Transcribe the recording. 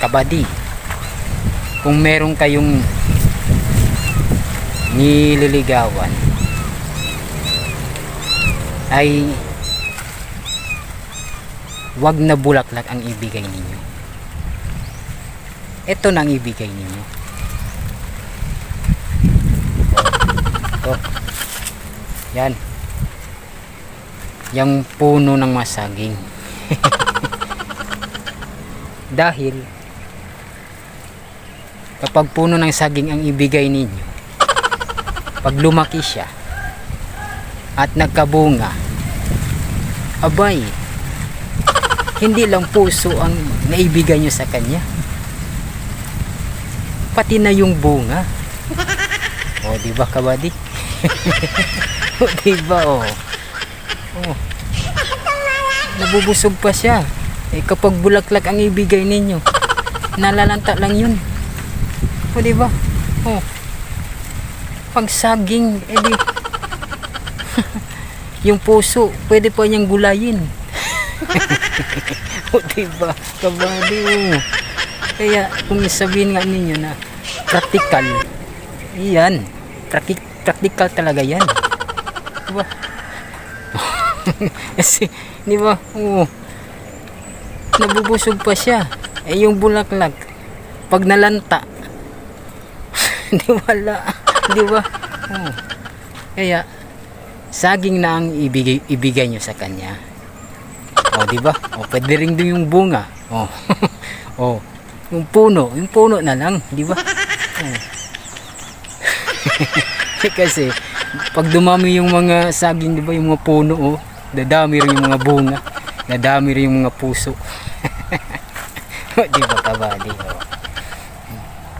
kabady, kung meron kayong nililigawan, ay wag na bulaklak ang ibigay ninyo. Ito na ang ibigay ninyo. Ito. Yan. Yung puno ng masaging. Dahil kapag puno ng saging ang ibigay ninyo, pag lumaki siya at nagkabunga, abay, hindi lang puso ang naibigay nyo sa kanya, pati na yung bunga. O diba kabady? O diba o? Oh. Nabubusog pa siya. Kapag bulaklak ang ibigay ninyo, nalalanta lang yun. O diba? Oh. Pag saging, edi yung puso pwede pa niyang gulayin. O diba kabady? Oh. Kaya kung sabihin nga ninyo na practical, iyan, practical talaga yan, diba? Kasi diba, oh, nabubusog pa siya. Yung bulaklak pag nalanta di wala, diba? Oh. Kaya saging na ang ibigay nyo sa kanya. O diba? O pwede rin din yung bunga. O o yung puno na lang, diba? Oh. Kasi pag dumami yung mga saging, diba, yung mga puno, oh, dadami rin yung mga bunga, dadami rin yung mga puso. Diba kabady? Oh.